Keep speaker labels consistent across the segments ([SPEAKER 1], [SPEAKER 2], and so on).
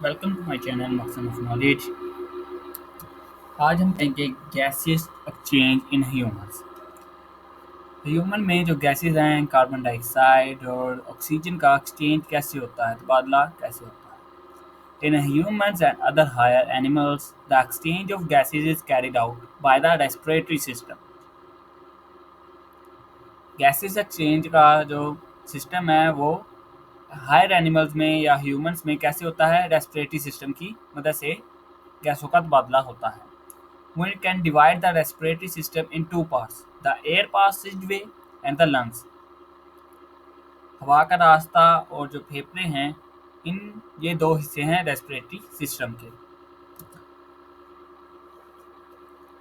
[SPEAKER 1] Welcome to my channel मकसद of knowledge. आज हम पढ़ेंगे gases exchange in humans. Human में जो गैसेस हैं कार्बन डाइऑक्साइड और ऑक्सीजन का एक्सचेंज कैसे होता है, तबादला कैसे होता है। In humans and other higher animals the exchange of gases is carried out by the respiratory system. Gases exchange का जो सिस्टम है वो हायर एनिमल्स में या ह्यूमंस में कैसे होता है, रेस्पिरेटरी सिस्टम की मदद से गैसों का तबादला होता है। We can divide the respiratory system in two parts, the air passageway and the lungs. हवा का रास्ता और जो फेफड़े हैं, इन ये दो हिस्से हैं रेस्पिरेटरी सिस्टम के।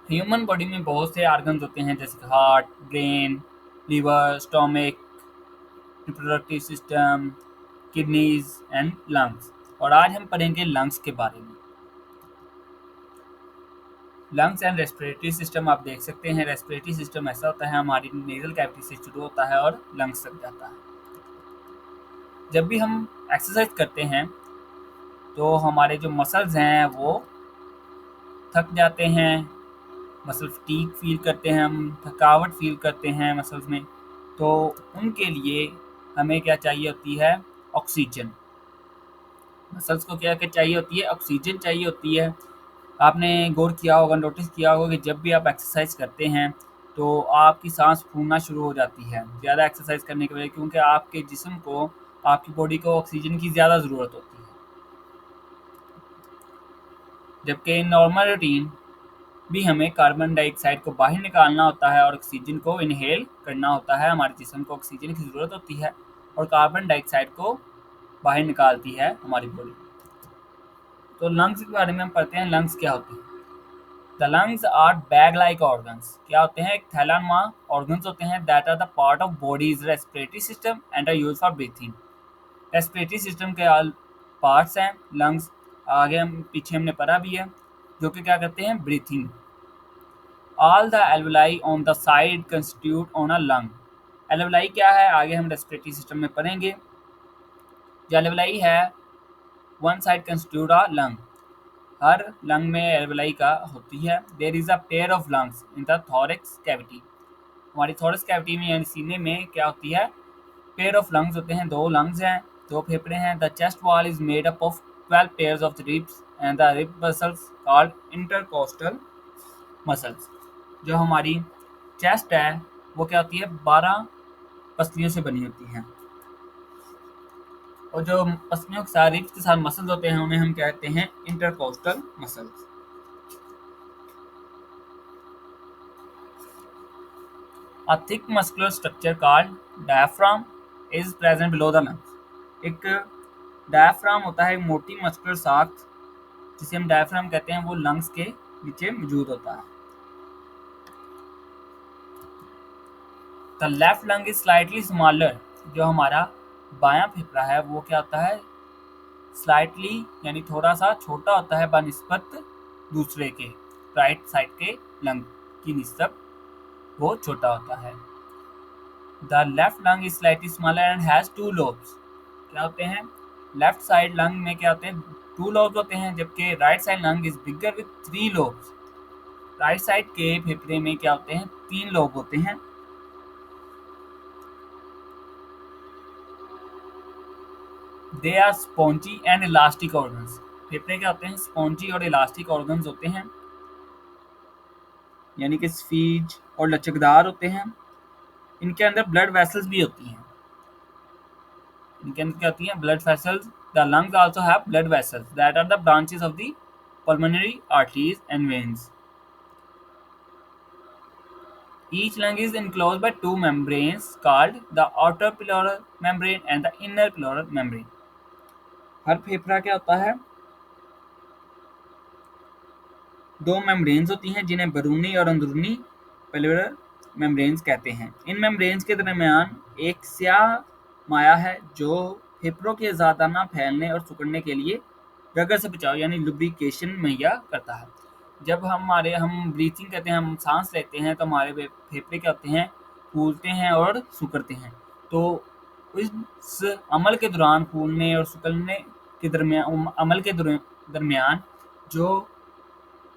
[SPEAKER 1] ह्यूमन बॉडी में बहुत से ऑर्गन्स होते हैं जैसे heart, brain, liver, stomach, reproductive system, kidneys and lungs. और आज हम पढ़ेंगे लंग्स के बारे में। लंग्स एंड रेस्पिरेटरी सिस्टम आप देख सकते हैं। रेस्पिरेटरी सिस्टम ऐसा होता है, हमारी नेजल कैविटी से शुरू होता है और लंग्स तक जाता है। जब भी हम एक्सरसाइज करते हैं तो हमारे जो मसल्स हैं वो थक जाते हैं, मसल फटीग फील करते हैं, हम थकावट फील करते हैं मसल्स में। तो उनके लिए हमें क्या चाहिए होती है, ऑक्सीजन। मसल्स को क्या क्या चाहिए होती है, ऑक्सीजन चाहिए होती है। आपने गौर किया होगा, नोटिस किया होगा कि जब भी आप एक्सरसाइज करते हैं तो आपकी सांस फूलना शुरू हो जाती है ज़्यादा एक्सरसाइज करने की वजह, क्योंकि आपके जिस्म को, आपकी बॉडी को ऑक्सीजन की ज़्यादा ज़रूरत होती है। जबकि नॉर्मल रूटीन भी हमें कार्बन डाइऑक्साइड को बाहर निकालना होता है और ऑक्सीजन को इनहेल करना होता है। हमारे जिस्म को ऑक्सीजन की ज़रूरत होती है और कार्बन डाइऑक्साइड को बाहर निकालती है हमारी बॉडी। तो लंग्स के बारे में हम पढ़ते हैं, लंग्स क्या होते हैं। The lungs are bag-like organs. क्या होते हैं, एक थैलानुमा organs होते हैं that are the part of body's respiratory system and are used for breathing. Respiratory system के parts हैं lungs, आगे हम पीछे हमने पढ़ा भी है, जो कि क्या करते हैं, breathing. All the alveoli on the side constitute on a lung. alveoli क्या है, आगे हम respiratory system में पढ़ेंगे। जो alveoli है one side constitute a lung. हर लंग में एल्वेलाई का होती है। There is a pair of lungs in the thorax cavity. हमारी थोरैक्स कैविटी में यानी सीने में क्या होती है, पेयर ऑफ लंग्स होते हैं, दो लंग्स हैं, दो फेफड़े हैं। The chest wall is made up of 12 pairs of ribs and the rib muscles called intercostal muscles. जो हमारी चेस्ट है वो क्या होती है, 12 पसलियों से बनी होती है। और जो पसलियों के साथ, रिब्स के साथ मसल्स होते हैं उन्हें हम कहते हैं intercostal muscles. A thick muscular structure called diaphragm is present below the lungs. एक डायफ्राम होता है, एक मोटी मस्कुलर साख्त जिसे हम डायफ्राम कहते हैं, वो लंग्स के नीचे मौजूद होता है। The left lung is slightly smaller. जो हमारा बायां फेफड़ा है वो क्या होता है, स्लाइटली यानी थोड़ा सा छोटा होता है बनिस्बत दूसरे के, राइट साइड के लंग की निस्बत वो छोटा होता है। The left lung is slightly smaller and has two lobes. क्या होते हैं, लेफ्ट साइड लंग में क्या होते हैं, 2 lobes होते हैं, जबकि right side lung is bigger with 3 lobes. Right side के फेफड़े में क्या होते हैं, 3 लोब होते हैं। They are spongy and elastic organs. फेफड़े क्या होते हैं, स्पॉन्जी और इलास्टिक ऑर्गन्स होते हैं, यानी कि स्फीज और लचकदार होते हैं। इनके अंदर ब्लड वेसल्स भी होती हैं। इनके अंदर क्या होती हैं, blood vessels. The lungs also have blood vessels that are the branches of the pulmonary arteries and veins. Each lung is enclosed by 2 membranes called the outer pleural membrane and the inner pleural membrane. हर फेफड़ा क्या होता है, 2 membranes होती हैं जिन्हें बैरूनी और अंदरूनी प्लेउरल मेम्ब्रेन्स कहते हैं। इन मेम्ब्रेन्स के दरमियान एक स्याह माया है जो फेफड़ों के ज़्यादा फैलने और सिकुड़ने के लिए रगड़ से बचाव यानी लुब्रिकेशन मुहैया करता है। जब हम ब्रीथिंग करते हैं, हम सांस लेते हैं, तो हमारे फेफड़े क्या होते हैं, फूलते हैं और सिकुड़ते हैं। तो इस अमल के दौरान फूलने और के दरमियान जो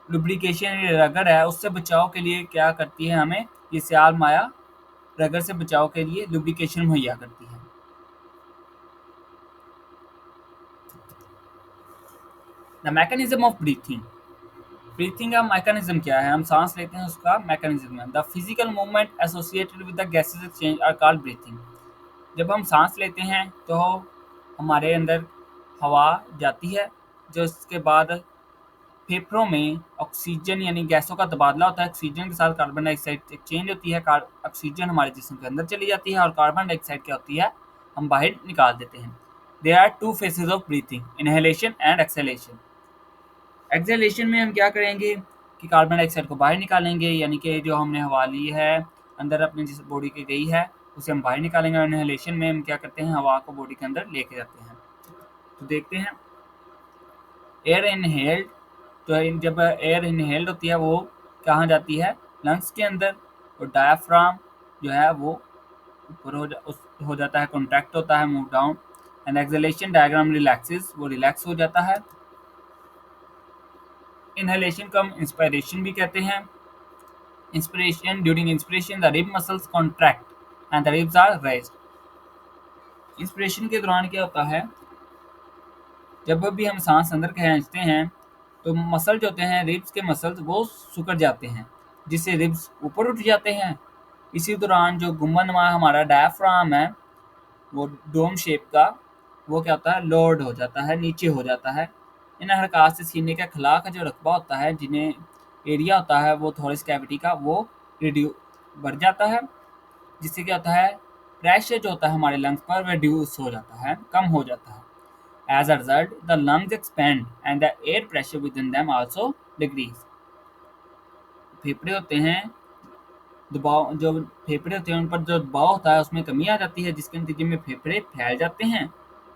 [SPEAKER 1] लुब्रिकेशन रगड़ है उससे बचाव के लिए क्या करती है, हमें ये सियाल माया रगड़ से बचाव के लिए लुब्रिकेशन मुहैया करती है। The mechanism of breathing. Breathing का मैकेनिज्म क्या है, हम सांस लेते हैं उसका मैकेनिज्म है। The physical movement associated with the gases exchange are called breathing. जब हम सांस लेते हैं तो हमारे अंदर हवा जाती है, जो इसके बाद फेफड़ों में ऑक्सीजन यानी गैसों का तबादला होता है। ऑक्सीजन के साथ कार्बन डाइऑक्साइड एक्सचेंज होती है, ऑक्सीजन हमारे जिस्म के अंदर चली जाती है और कार्बन डाइऑक्साइड क्या होती है, हम बाहर निकाल देते हैं। There are two phases of breathing, inhalation and exhalation. Exhalation में हम क्या करेंगे कि कार्बन डाइऑक्साइड को बाहर निकालेंगे, यानी कि जो हमने हवा ली है अंदर अपने जिस बॉडी की गई है उसे हम बाहर निकालेंगे। और इनहेलेशन में हम क्या करते हैं, हवा को बॉडी के अंदर लेके जाते हैं। तो देखते हैं एयर इनहेल्ड, तो जब एयर इनहेल्ड होती है वो कहाँ जाती है, लंग्स के अंदर, और डायाफ्राम जो है वो ऊपर हो जाता है, कॉन्ट्रैक्ट होता है, move down. And exhalation diagram relaxes, वो रिलैक्स हो जाता है। इनहेलेशन को हम इंस्पायरेशन भी कहते हैं। Inspiration, during inspiration the rib muscles contract and the ribs are raised. Inspiration के दौरान क्या होता है, जब भी हम सांस अंदर खींचते हैं तो मसल जो होते हैं, रिब्स के मसल्स वो सिकुड़ जाते हैं, जिससे रिब्स ऊपर उठ जाते हैं। इसी दौरान जो गुम्बदनुमा हमारा डायफ्राम है, वो डोम शेप का, वो क्या होता है, लोड हो जाता है, नीचे हो जाता है। इन हरकत से सीने के खिला का जो रकबा होता है, जिन्हें एरिया होता है वो थोरेक्स कैविटी का, वो बढ़ जाता है, जिससे क्या होता है, प्रेशर जो होता है हमारे लंग्स पर रिड्यूस हो जाता है, कम हो जाता है। As a result, the lungs expand and the air pressure within them also decrease. फेफड़े होते हैं, दबाव जो फेफड़े होते हैं उन पर जो दबाव होता है उसमें कमी आ जाती है, जिसके नतीजे में फेफड़े फैल जाते हैं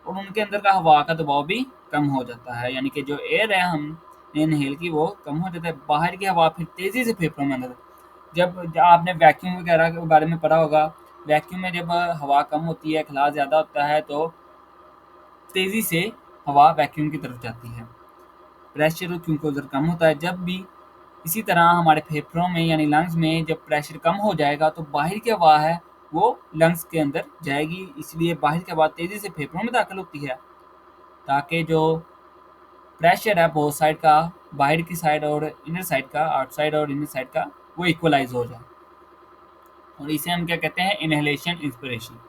[SPEAKER 1] और उनके अंदर का हवा का दबाव भी कम हो जाता है, यानी कि जो एयर है हम इनहेल की वो कम हो जाता है। बाहर की हवा फिर तेज़ी से फेफड़ों में अंदर, जब आपने वैक्यूम वगैरह के बारे में पढ़ा होगा, वैक्यूम में जब हवा कम होती है, खिलाफ ज़्यादा होता है, तो तेज़ी से हवा वैक्यूम की तरफ जाती है। प्रेशर क्योंकि उधर कम होता है, जब भी इसी तरह हमारे फेफड़ों में यानी लंग्स में जब प्रेशर कम हो जाएगा तो बाहर की हवा है वो लंग्स के अंदर जाएगी, इसलिए बाहर की हवा तेज़ी से फेफड़ों में दाखिल होती है, ताकि जो प्रेशर है बोथ साइड का, बाहर की साइड और इनर साइड का, आउटसाइड और इनर साइड का, वो इक्वलाइज हो जाए। और इसे हम क्या कहते हैं, इनहेलेशन, इंस्पिरेशन।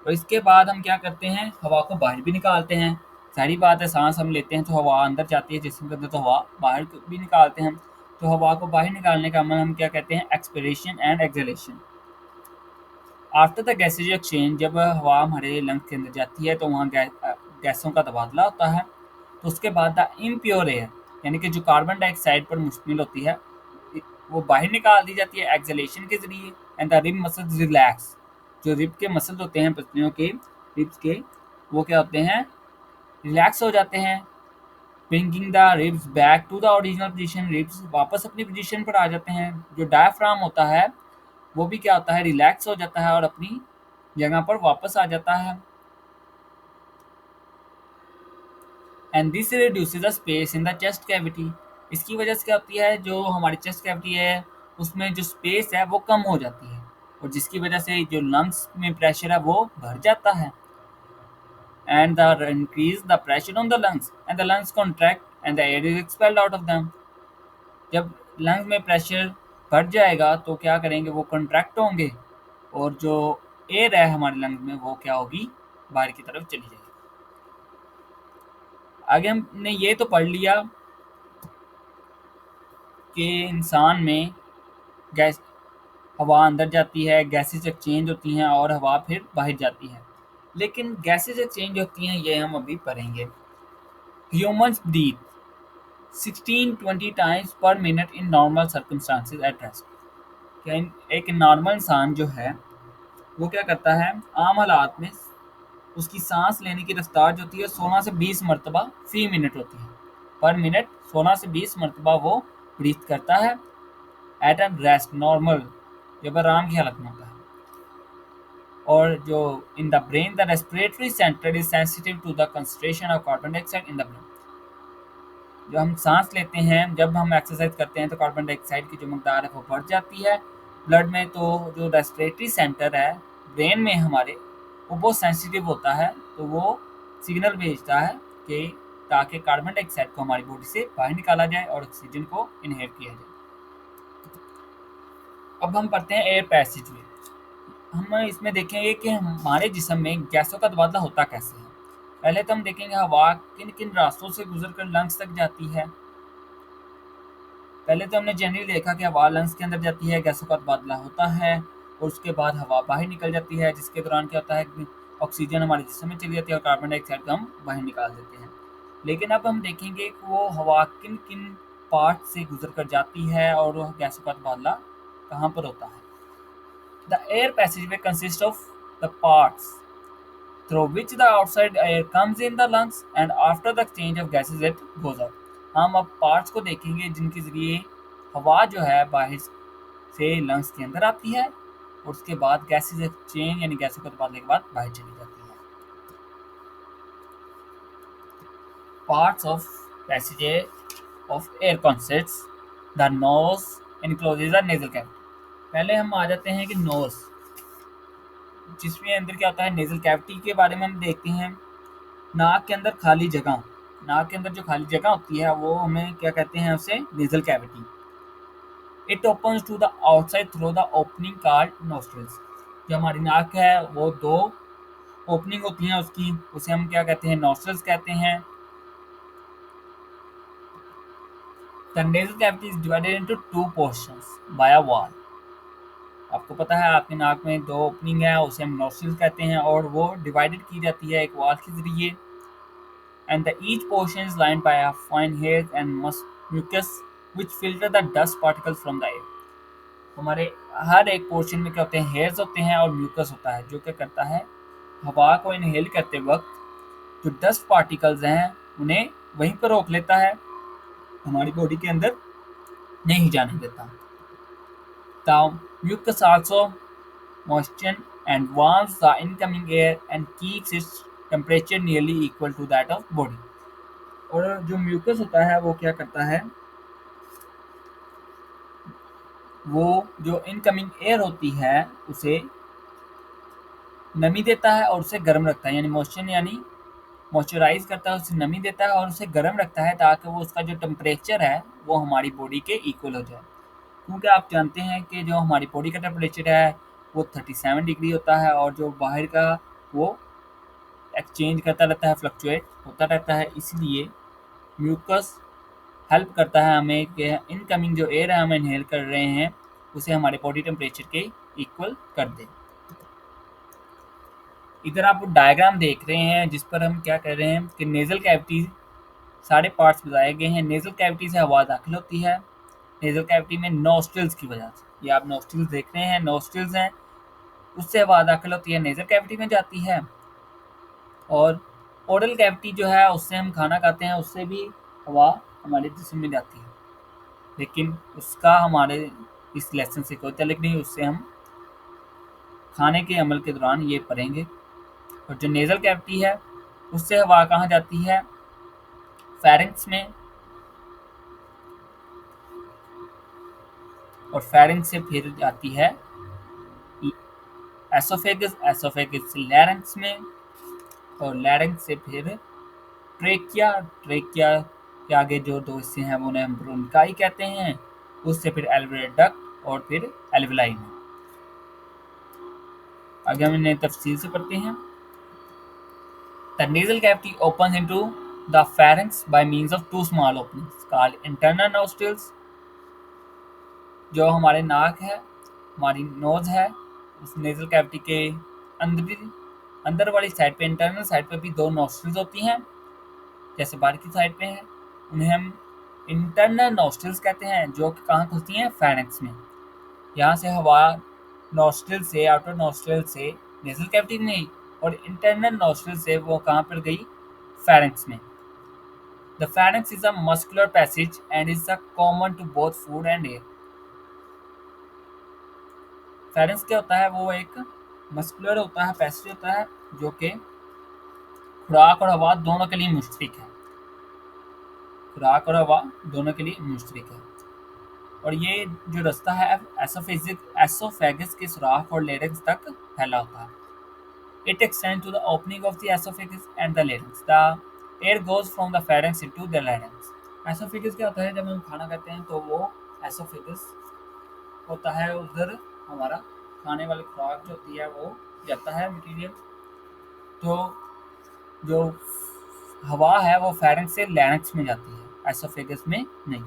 [SPEAKER 1] और इसके बाद हम क्या करते हैं, हवा को बाहर भी निकालते हैं। सारी बात है, सांस हम लेते हैं तो हवा अंदर जाती है जिस्म के अंदर, तो हवा बाहर भी निकालते हैं। तो हवा को बाहर निकालने का अमल हम क्या कहते हैं, expiration and exhalation. After the gases exchange, जब हवा हमारे लंग्स के अंदर जाती है तो वहाँ गैसों का तबादला होता है। तो उसके बाद द इम्प्योर एयर, यानी कि जो कार्बन डाइऑक्साइड पर मुश्तमिल होती है, वो बाहर निकाल दी जाती है एक्सहेलेशन के जरिए। And the rib muscles relax, जो रिब के मसल होते हैं, पसलियों के रिब्स के, वो क्या होते हैं, रिलैक्स हो जाते हैं। Bringing the ribs back to the original position, ribs वापस अपनी पोजीशन पर आ जाते हैं। जो डायफ्राम होता है वो भी क्या होता है, रिलैक्स हो जाता है और अपनी जगह पर वापस आ जाता है। And this reduces the space in the chest cavity. इसकी वजह से क्या होती है, जो हमारी चेस्ट कैविटी है उसमें जो स्पेस है वो कम हो जाती है, और जिसकी वजह से जो लंग्स में प्रेशर है वो बढ़ जाता है। And the increase the pressure on the lungs and the lungs contract and the air is expelled out of them. जब लंग्स में प्रेशर बढ़ जाएगा तो क्या करेंगे, वो कॉन्ट्रैक्ट होंगे और जो एयर है हमारे लंग्स में वो क्या होगी, बाहर की तरफ चली जाएगी। आगे हमने ये तो पढ़ लिया कि इंसान में गैस, हवा अंदर जाती है, गैसेज एक्सचेंज होती हैं और हवा फिर बाहर जाती है। लेकिन गैसेज एक्सचेंज होती हैं ये हम अभी पढ़ेंगे। Humans breathe 16-20 times per minute in normal circumstances at rest. क्या एक नॉर्मल इंसान जो है वो क्या करता है, आम हालात में उसकी सांस लेने की रफ्तार जो होती है 16 से 20 मरतबा फी मिनट होती है। पर मिनट 16 से 20 मरतबा वो ब्रीथ करता है एट एन रेस्ट, नॉर्मल, जब आराम की हालत में होता है। और जो in the brain the respiratory centre is sensitive to the concentration of carbon dioxide in the brain. जो हम सांस लेते हैं, जब हम एक्सरसाइज करते हैं तो कार्बन डाइऑक्साइड की जो मकदार है वो बढ़ जाती है ब्लड में। तो जो रेस्पिरेटरी सेंटर है ब्रेन में हमारे, वो बहुत सेंसिटिव होता है, तो वो सिग्नल भेजता है कि ताकि कार्बन डाइऑक्साइड को हमारी बॉडी से बाहर निकाला जाए और ऑक्सीजन को इनहेल किया जाए। अब हम पढ़ते हैं एयर पैसेज वे। हम इसमें देखेंगे कि हमारे जिस्म में गैसों का तबादला होता कैसे है। पहले तो हम देखेंगे हवा किन किन रास्तों से गुजरकर लंग्स तक जाती है। पहले तो हमने जनरली देखा कि हवा लंग्स के अंदर जाती है, गैसों का तबादला होता है और उसके बाद हवा बाहर निकल जाती है, जिसके दौरान क्या होता है कि ऑक्सीजन हमारे जिस्म में चली जाती है और कार्बन डाइऑक्साइड को हम बाहर निकाल देते हैं। लेकिन अब हम देखेंगे कि वो हवा किन किन पार्ट से गुजर कर जाती है और वो गैसों का तबादला कहाँ पर होता है। The air passageway consist of the parts through which the outside air comes in the lungs and after the exchange of gases it goes out। हम अब पार्ट्स को देखेंगे जिनके ज़रिए हवा जो है बाहर से लंग्स के अंदर आती है और उसके बाद गैसेज एक्सचेंज यानी गैसों के तबादले के बाद बाहर चली जाती है। Parts of passage of air consists the nose encloses the nasal cavity. पहले हम आ जाते हैं कि नोज, जिसमें अंदर क्या होता है, नेजल कैविटी के बारे में हम देखते हैं। नाक के अंदर खाली जगह, नाक के अंदर जो खाली जगह होती है वो हमें क्या कहते हैं, उसे nasal cavity. It opens to the outside through the opening called nostrils. जो हमारी नाक है वो दो ओपनिंग होती हैं उसकी, उसे हम क्या कहते हैं, नोस्ट्रिल्स कहते हैं। The nasal cavity is divided into two portions by a wall. आपको पता है आपकी नाक में दो ओपनिंग है, उसे हम नोस्ट्रिल्स कहते हैं और वो डिवाइडेड की जाती है एक वॉल के जरिए। And the each portion is lined by a fine hairs and mucus which filter the dust particles from the air। हमारे हर एक पोर्शन में क्या होते हैं, हेयर्स होते हैं और म्यूकस होता है, जो क्या करता है हवा को इनहेल करते वक्त जो डस्ट पार्टिकल्स हैं उन्हें वहीं पर रोक लेता है, हमारी बॉडी के अंदर नहीं जाने देता। The mucus also moisten and warms the incoming air and keeps its temperature nearly equal to that of body। और जो म्यूकस होता है वो क्या करता है, वो जो इनकमिंग एयर होती है उसे नमी देता है और उसे गर्म रखता है, यानी मॉइस्चर यानी मॉइस्चराइज करता है, उसे नमी देता है और उसे गर्म रखता है ताकि वो उसका जो टेम्परेचर है वो हमारी बॉडी के इक्वल हो जाए। क्योंकि आप जानते हैं कि जो हमारी बॉडी का टेम्परेचर है वो 37 डिग्री होता है और जो बाहर का वो एक्सचेंज करता रहता है, फ्लक्चुएट होता रहता है। इसलिए म्यूकस हेल्प करता है हमें कि इनकमिंग जो एयर है हम इनहेल कर रहे हैं उसे हमारे बॉडी टेम्परेचर के इक्वल कर दे। इधर आप डायग्राम देख रहे हैं जिस पर हम क्या कर रहे हैं कि नेजल कैविटी सारे पार्ट्स बताए गए हैं। नेजल कैविटी से हवा दाखिल होती है, नेजल कैविटी में नोस्ट्रिल्स की वजह से, ये आप नोस्ट्रिल्स देख रहे हैं, नोस्ट्रिल्स हैं, उससे हवा दाखिल होती है, नेजल कैविटी में जाती है। और ओरल कैविटी जो है उससे हम खाना खाते हैं, उससे भी हवा हमारे जिस्म में जाती है, लेकिन उसका हमारे इस लेसन से कोई ताल्लुक नहीं, उससे हम खाने के अमल के दौरान ये पढ़ेंगे। और जो नेज़ल कैविटी है उससे हवा कहाँ जाती है, फेरिंक्स में, और फेरिंक्स से फिर जाती है एसोफेगस, एसोफेगस से लैरिंक्स में, और लैरिंक्स से फिर ट्रेकिया, ट्रेकिया के आगे जो दो हिस्से हैं वो उन्हें हम ब्रोंकाई कहते हैं, उससे फिर एल्वेओलर डक्ट और फिर एल्वेलाई में। आगे हम इन्हें तफसील से पढ़ते हैं। The nasal cavity opens into the pharynx by means of two small openings called internal nostrils। जो हमारे नाक है, हमारी नोज है, उस नेजल कैविटी के अंदर वाली साइड पे, इंटरनल साइड पे भी दो नोस्ट्रिल्स होती हैं जैसे बाहर की साइड पे है, उन्हें हम इंटरनल नोस्ट्रिल्स कहते हैं, जो कि कहाँ खुलती हैं, फेरिंक्स में। यहाँ से हवा नोस्ट्रिल से, आउटर नोस्ट्रिल से नेजल कैविटी में गई और इंटरनल नोस्ट्रिल से वो कहाँ पर गई, फेरिंक्स में। The pharynx is a muscular passage and is a common to both food and air. Pharynx क्या होता है, वो एक मस्कुलर होता है, पैसिव होता है, जो कि खुराक और हवा दोनों के लिए मुश्तरक है। खुराक और हवा दोनों के लिए मुश्तरक है। और ये जो रास्ता है एसोफेगस के सुराख और लेरिंक्स तक फैला होता है। It extends to the opening of the esophagus and the larynx. The air goes from the pharynx into the larynx. Esophagus क्या होता है? जब हम खाना खाते हैं तो वो esophagus होता है, उधर हमारा खाने वाली खुराक जो होती है वो जाता है मटेरियल। तो जो हवा है वो pharynx से larynx में जाती है, esophagus में नहीं।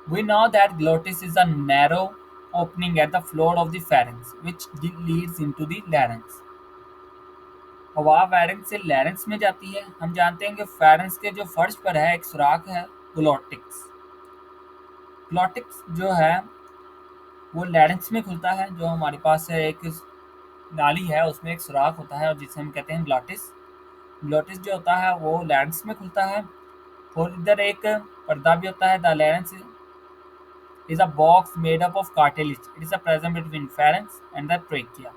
[SPEAKER 1] We know that glottis is a narrow opening at the floor of the pharynx, which leads into the larynx. हवा फेरिंक्स से लैरिंक्स में जाती है। हम जानते हैं कि फेरिंक्स के जो फर्श पर है एक सुराख है, ग्लोटिक्स। ग्लोटिक्स जो है वो लैरिंक्स में खुलता है। जो हमारे पास है एक नाली है, उसमें एक सुराख होता है और जिसे हम कहते हैं ग्लोटिस। ग्लोटिस जो होता है वो लैरिंक्स में खुलता है। और इधर एक पर्दा भी होता है। The larynx is a box made up of cartilage. It is a present between pharynx and the trachea.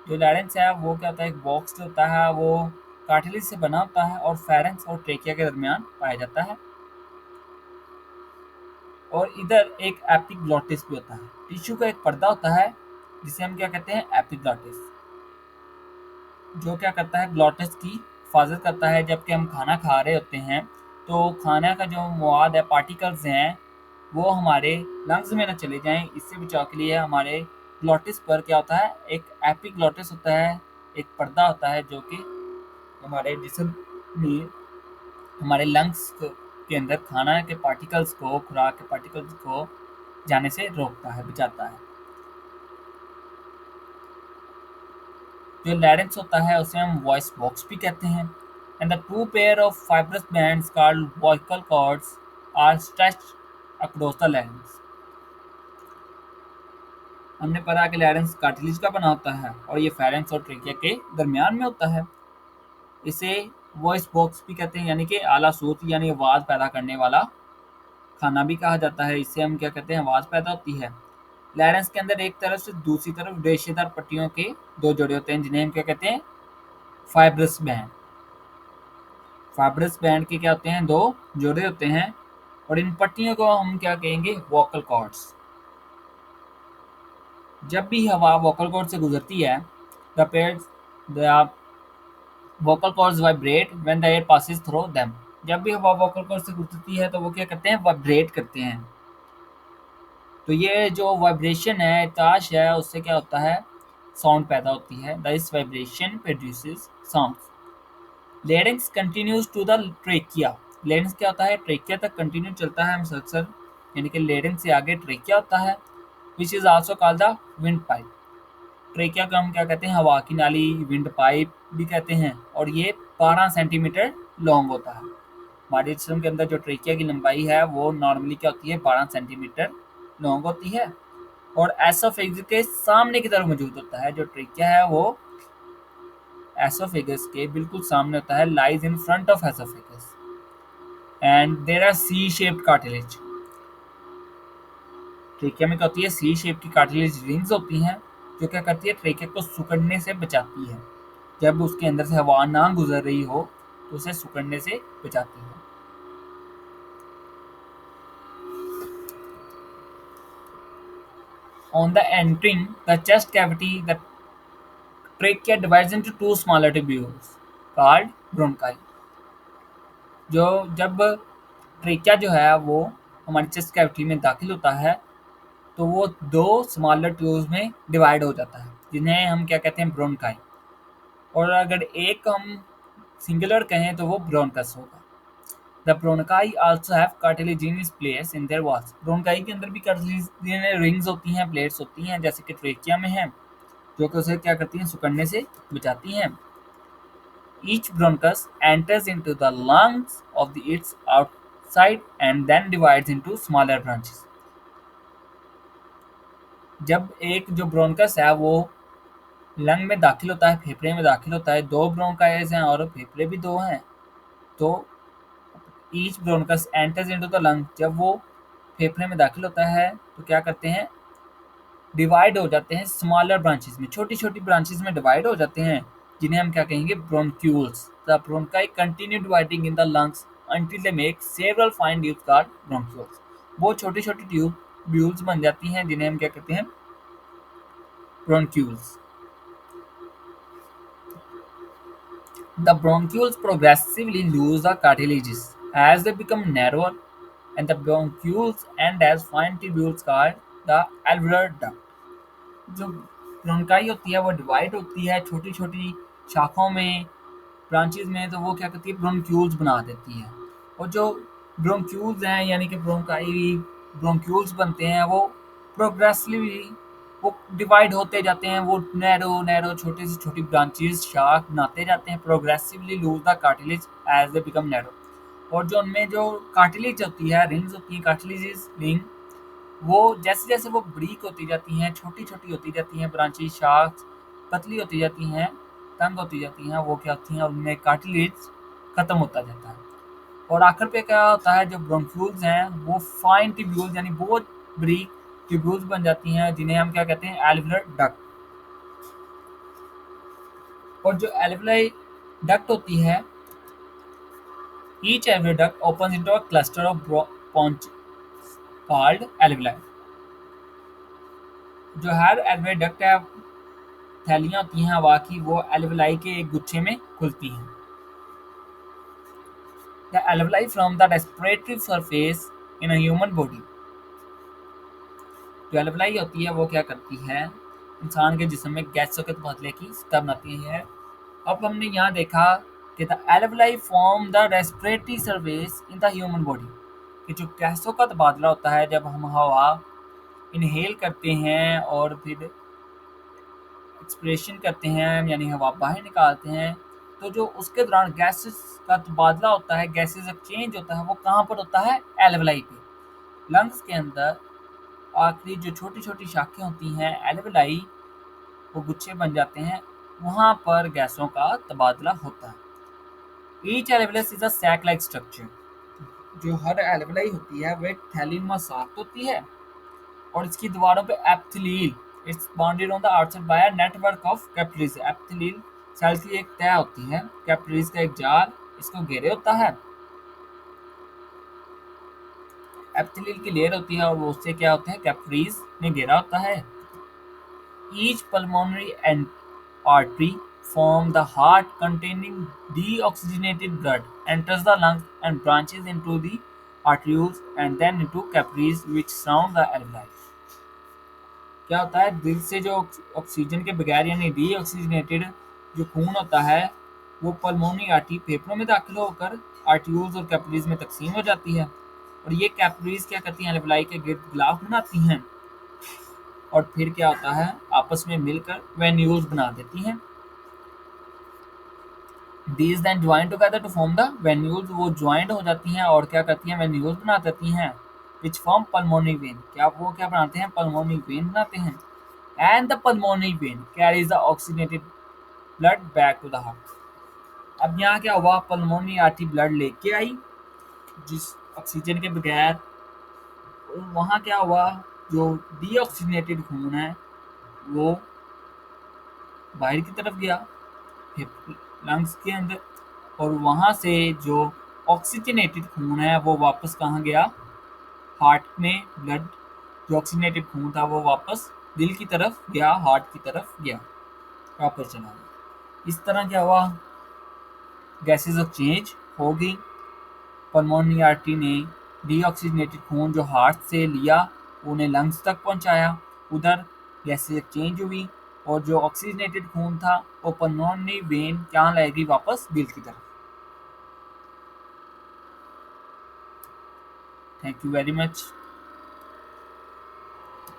[SPEAKER 1] जो लैरिंक्स है वो क्या होता है, एक बॉक्स जो होता है वो कार्टिलेज से बना होता है और फेरेंक्स और ट्रेकिया के दरमियान पाया जाता है। और इधर एक एपिग्लॉटिस भी होता है। टिश्यू का एक पर्दा होता है जिसे हम क्या कहते हैं, एपिग्लॉटिस, जो क्या करता है ग्लॉटिस की हिफाजत करता है। जबकि हम खाना खा रहे होते हैं तो खाना का जो मवाद है, पार्टिकल्स हैं, वो हमारे लंग्स में ना चले जाएं, इससे बचाव के लिए हमारे ग्लॉटिस पर क्या होता है, एक एपिग्लॉटिस होता है, एक पर्दा होता है जो कि हमारे जिस्म में, हमारे लंग्स के अंदर खाना के पार्टिकल्स को, खुराक के पार्टिकल्स को जाने से रोकता है, बचाता है। जो लैरिंक्स होता है उसे हम वॉइस बॉक्स भी कहते हैं। And the two pair of fibrous bands called vocal cords are stretched across the larynx. हमने पढ़ा कि लैरिंक्स कार्टिलेज का बना होता है और ये फेरेंक्स और ट्रेकिया के दरमियान में होता है। इसे वॉइस बॉक्स भी कहते हैं, यानी कि आला सूत, यानी आवाज़ पैदा करने वाला खाना भी कहा जाता है। इससे हम क्या कहते हैं, आवाज़ पैदा होती है। लैरिंक्स के अंदर एक तरफ से दूसरी तरफ रेशेदार पट्टियों के दो जोड़े होते हैं जिन्हें हम क्या कहते हैं, फाइब्रस बैंड। फाइब्रस बैंड के क्या होते हैं, दो जोड़े होते हैं और इन पट्टियों को हम क्या कहेंगे, वोकल कॉर्ड्स। जब भी हवा वोकल कॉर्ड से गुजरती है, the vocal cords vibrate when the air passes through them. जब भी हवा वोकल कॉर्ड से गुजरती है तो वो क्या करते हैं, वाइब्रेट करते हैं। तो ये जो वाइब्रेशन है, ताश है, उससे क्या होता है, साउंड पैदा होती है। This vibration produces sound. Larynx continues to the trachea. Larynx क्या होता है, ट्रेकिया तक कंटिन्यू चलता है मुसलसल, यानी कि लेरिंक्स से आगे ट्रेकिया होता है, which is also called the wind pipe. Trachea को हम क्या कहते हैं, हवा की नाली, विंड पाइप भी कहते हैं। और ये 12 सेंटीमीटर लॉन्ग होता है। हमारे जिस्म के अंदर जो ट्रेकिया की लंबाई है वो नॉर्मली क्या होती है, 12 सेंटीमीटर लॉन्ग होती है। और एसोफेगस के सामने की तरफ मौजूद होता है। जो ट्रेकिया है वो एसोफेगस के बिल्कुल सामने होता है, lies in front of oesophagus. And there are C shaped cartilage. Trachea में क्या होती है, सी शेप की कार्टिलेज रिंग्स होती हैं जो क्या करती है, ट्रेकिया को सिकुड़ने से बचाती है। जब उसके अंदर से हवा ना गुजर रही हो तो उसे सिकुड़ने से बचाती है। On the entering the chest cavity, the trachea divides into two smaller tubules called bronchi. जो जब ट्रेकिया जो है वो हमारी चेस्ट कैविटी में दाखिल होता है तो वो दो स्मॉलर ट्यूब्स में डिवाइड हो जाता है जिन्हें हम क्या कहते हैं, ब्रोनकाई। और अगर एक हम सिंगुलर कहें तो वो ब्रोनकस होगा। The bronchi also have cartilaginous plates in their walls. Bronchi के अंदर भी कार्टिलेजिनस रिंग्स होती हैं, प्लेट्स होती हैं, जैसे कि ट्रेकिया में है, जो कि उसे क्या करती हैं, सिकुड़ने से बचाती हैं। Each bronchus enters into the lungs of its outside and then divides into smaller branches. जब एक जो ब्रोनकस है वो लंग में दाखिल होता है, फेफड़े में दाखिल होता है, दो ब्रोंकाइज हैं और फेफड़े भी दो हैं, तो each bronchus enters into the lung. जब वो फेफड़े में दाखिल होता है तो क्या करते हैं, डिवाइड हो जाते हैं स्मॉलर ब्रांचेस में, छोटी छोटी ब्रांचेस में डिवाइड हो जाते हैं, जिन्हें हम क्या कहेंगे, bronchioles. The bronchi continue dividing in the lungs until they make several fine tubes called bronchioles। वो छोटी छोटी ट्यूब्यूल्स बन जाती हैं जिन्हें हम क्या कहते हैं, bronchioles. The bronchioles progressively lose the cartilages as they become narrower, and the bronchioles end as fine tubules called the alveolar duct। जो ब्रोंकाई होती है वो डिवाइड होती है छोटी छोटी शाखाओं में, ब्रांचेज में, तो वो क्या करती है, ब्रोंक्यूल्स बना देती है। और जो ब्रोंक्यूल्स हैं यानी कि ब्रोंकाई ब्रोंक्यूल्स बनते हैं वो प्रोग्रेसिवली वो डिवाइड होते जाते हैं, वो नैरो नैरो छोटी से छोटी ब्रांचेस शाख बनाते जाते हैं, progressively lose the cartilage as they become narrow. और जो उनमें जो कार्टिलेज होती है, रिंग्स होती हैं, कार्टिलेजेस रिंग, वो जैसे जैसे वो ब्रीक होती जाती हैं, छोटी छोटी होती जाती हैं, ब्रांचेस शाख पतली होती जाती हैं, तंग होती जाती हैं, वो क्या होती हैं, उनमें कार्टिलेज खत्म होता जाता है। और आखिर पे क्या होता है, जो ब्रोंक्यूल्स हैं वो फाइन ट्यूब्यूल्स यानी बहुत ब्रीक ट्यूब्यूल्स बन जाती हैं, जिन्हें हम क्या कहते हैं, एल्वुलर डक्ट। और जो एल्वुलर डक्ट होती है, each alveolar duct opens into a cluster of pouch called alveoli. जो हर एल्वुलर डक्ट है, थैलियां होती हैं हवा की, वो एल्वुलाई के एक गुच्छे में खुलती हैं। The alveoli form the respiratory surface in a human body। जो एल्वुलाई होती है वो क्या करती है, इंसान के जिस्म में गैसों के तबादले की सतह बनाती है। अब हमने यहाँ देखा कि the alveoli form the respiratory surface in the human body, कि जो गैसों का तबादला होता है जब हम हवा इनहेल करते हैं और फिर एक्सप्रेशन करते हैं यानी हवा बाहर निकालते हैं, तो जो उसके दौरान गैसेस का तबादला होता है, गैसेस एक्सचेंज होता है, वो कहाँ पर होता है, एल्वुलाई पे। लंग्स के अंदर आखिरी जो छोटी छोटी शाखें होती हैं एल्वुलाई, वो गुच्छे बन जाते हैं, वहाँ पर गैसों का तबादला होता है। Each alveolus is a sac like structure. जो हर एल्वुलाई होती है वह थैलीनुमा साख्त होती है, और इसकी दीवारों पे epithelial, it's bounded on the outside by a network of capillaries. Epithelial cells की एक तह होती है, कैपिलरीज का एक जाल इसको घेरे होता है, एपिथेलियल की लेयर होती है, और वो उससे क्या होते हैं, कैपिलरीज ने घेरा होता है। Each pulmonary and artery from the heart containing deoxygenated blood enters the lungs and branches into the arterioles and then into capillaries which surround the alveoli। क्या होता है, दिल से जो ऑक्सीजन के बगैर यानी डीऑक्सीजनेटेड जो खून होता है, वो पल्मोनरी आर्टरी फेफड़ों में दाखिल होकर आर्टियोल्स और कैपिलरीज में तकसीम हो जाती है, और ये कैपिलरीज क्या करती हैं, एल्वुलाई के गिर्द गिलाफ बनाती हैं, और फिर क्या होता है, आपस में मिलकर वेन्यूल्स बना देती हैं। These then join together to form the venules। वो ज्वाइंट हो जाती हैं और क्या करती हैं, venules बना देती हैं, which form pulmonary vein। क्या वो क्या बनाते हैं, pulmonary vein बनाते हैं। And the pulmonary vein carries the oxygenated blood back to the heart। अब यहाँ क्या हुआ, pulmonary artery blood लेके आई जिस ऑक्सीजन के बगैर, वहाँ क्या हुआ, जो डीऑक्सीजनेटेड खून है वो बाहर की तरफ गया लंग्स के अंदर, और वहाँ से जो ऑक्सीजनेटेड खून है वो वापस कहाँ गया, हार्ट में। ब्लड जो ऑक्सीजनेटेड खून था वो वापस दिल की तरफ गया, हार्ट की तरफ गया, वापस चला गया। इस तरह क्या हुआ, गैसेस एक्सचेंज हो गई, पल्मोनरी आर्टरी ने डीऑक्सीजनेटेड खून जो हार्ट से लिया उन्हें लंग्स तक पहुंचाया, उधर गैसेस एक्सचेंज हुई, और जो ऑक्सीजनेटेड खून था वो पल्मोनरी वेन क्या लाएगी, वापस दिल की तरफ। Thank you very much.